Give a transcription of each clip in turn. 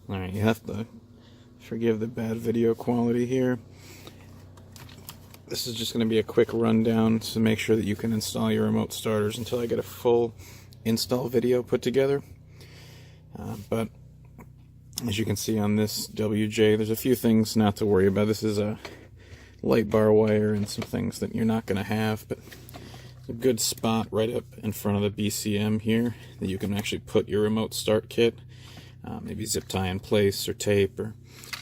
Alright, you have to forgive the bad video quality here. This is just going to be a quick rundown to make sure that you can install your remote starters until I get a full install video put together. But as you can see on this WJ, there's a few things not to worry about. This is a light bar wire and some things that you're not going to have, but a good spot right up in front of the BCM here that you can actually put your remote start kit. Maybe zip tie in place or tape, or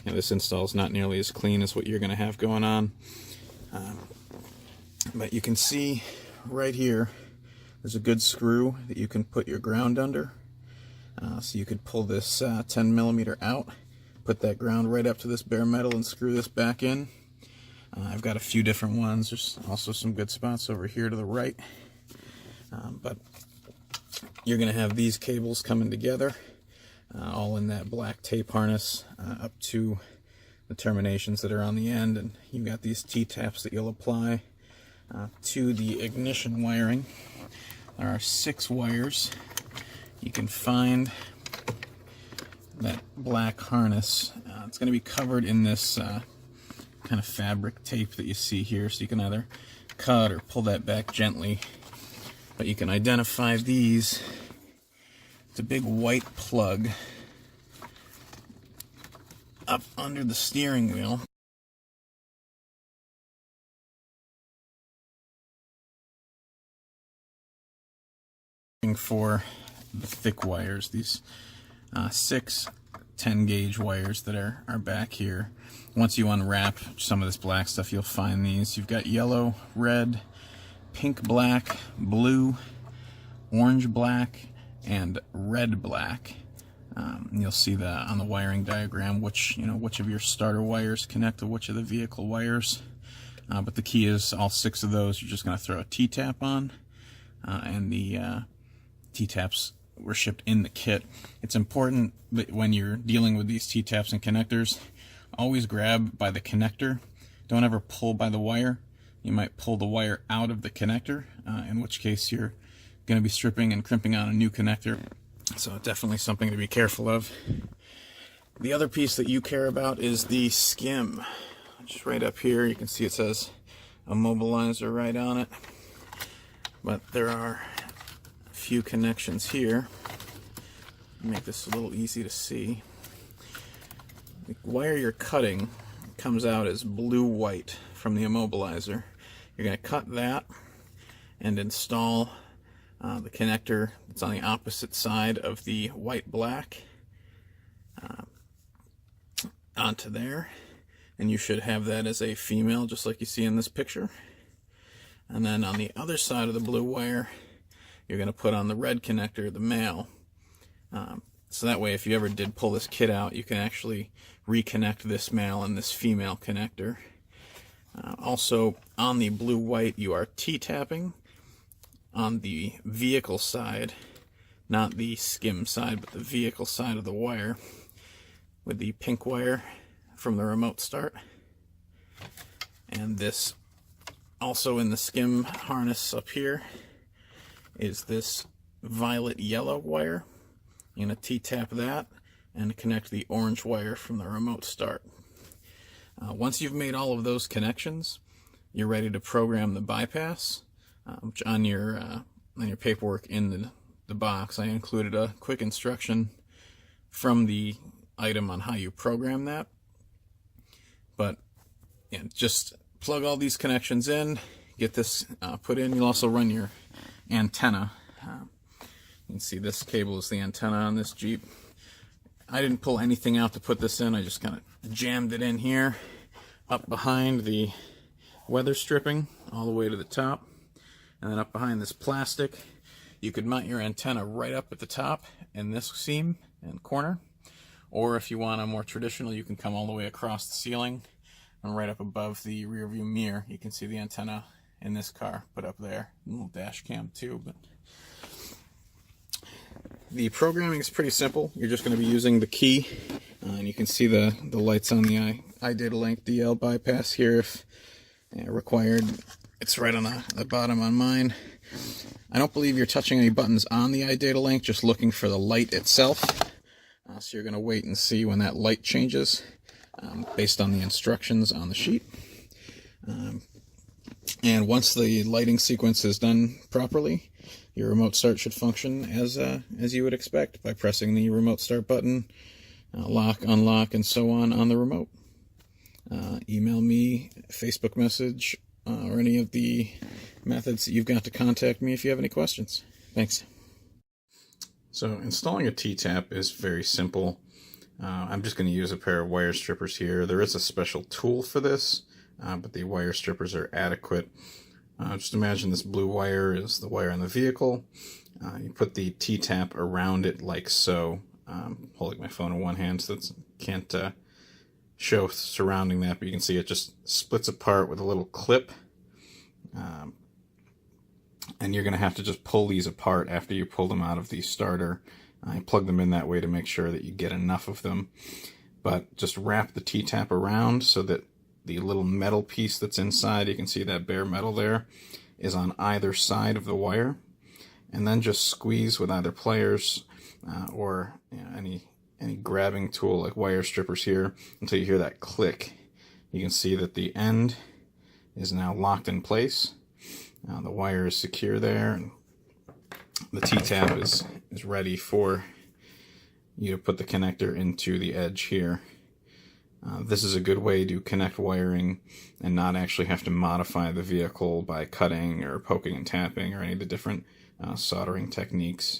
this install is not nearly as clean as what you're going to have going on. But you can see right here there's a good screw that you can put your ground under. So you could pull this 10mm out, put that ground right up to this bare metal and screw this back in. I've got a few different ones. There's also some good spots over here to the right. But you're going to have these cables coming together, all in that black tape harness up to the terminations that are on the end. And you've got these T-taps that you'll apply to the ignition wiring. There are 6 wires. You can find that black harness. It's going to be covered in this kind of fabric tape that you see here, so you can either cut or pull that back gently. But you can identify these. It's a big white plug up under the steering wheel. For the thick wires, these 6 10-gauge wires that are back here. Once you unwrap some of this black stuff, you'll find these. You've got yellow, red, pink, black, blue, orange, black, and red, black. And you'll see that on the wiring diagram, which of your starter wires connect to which of the vehicle wires. But the key is all 6 of those you're just going to throw a T-tap on, and the T-taps were shipped in the kit. It's important that when you're dealing with these T-taps and connectors, always grab by the connector. Don't ever pull by the wire. You might pull the wire out of the connector, in which case you're going to be stripping and crimping on a new connector. So definitely something to be careful of. The other piece that you care about is the skim. Just right up here, you can see it says immobilizer right on it. But there are few connections here. Make this a little easy to see. The wire you're cutting comes out as blue-white from the immobilizer. You're going to cut that and install the connector that's on the opposite side of the white-black onto there, and you should have that as a female, just like you see in this picture. And then on the other side of the blue wire, you're going to put on the red connector, the male. So that way, if you ever did pull this kit out, you can actually reconnect this male and this female connector. Also, on the blue-white, you are T-tapping on the vehicle side, not the skim side, but the vehicle side of the wire, with the pink wire from the remote start. And this, also in the skim harness up here, is this violet-yellow wire. You're going to T-tap that and connect the orange wire from the remote start. Once you've made all of those connections, you're ready to program the bypass. Which on your paperwork in the box, I included a quick instruction from the item on how you program that. But yeah, just plug all these connections in, get this put in. You'll also run your antenna. You can see this cable is the antenna on this Jeep. I didn't pull anything out to put this in. I just kind of jammed it in here, up behind the weather stripping, all the way to the top. And then up behind this plastic, you could mount your antenna right up at the top in this seam and corner. Or if you want a more traditional, you can come all the way across the ceiling and right up above the rear view mirror. You can see the antenna in this car put up there. A little dash cam too. But the programming is pretty simple. You're just going to be using the key, and you can see the lights on the iDataLink DL bypass here if required. It's right on the bottom on mine. I don't believe you're touching any buttons on the iDataLink, just looking for the light itself. So you're going to wait and see when that light changes based on the instructions on the sheet. And once the lighting sequence is done properly, your remote start should function as you would expect by pressing the remote start button, lock, unlock, and so on the remote. Email me, Facebook message, or any of the methods that you've got to contact me if you have any questions. Thanks. So installing a T-tap is very simple. I'm just going to use a pair of wire strippers here. There is a special tool for this, but the wire strippers are adequate. Just imagine this blue wire is the wire in the vehicle. You put the T-tap around it like so. Holding my phone in one hand so that can't show surrounding that, but you can see it just splits apart with a little clip. And you're going to have to just pull these apart after you pull them out of the starter. I plug them in that way to make sure that you get enough of them. But just wrap the T-tap around so that the little metal piece that's inside, you can see that bare metal there, is on either side of the wire. And then just squeeze with either pliers or any grabbing tool like wire strippers here until you hear that click. You can see that the end is now locked in place. The wire is secure there, and the T-tap is ready for you to put the connector into the edge here. This is a good way to connect wiring and not actually have to modify the vehicle by cutting or poking and tapping or any of the different soldering techniques.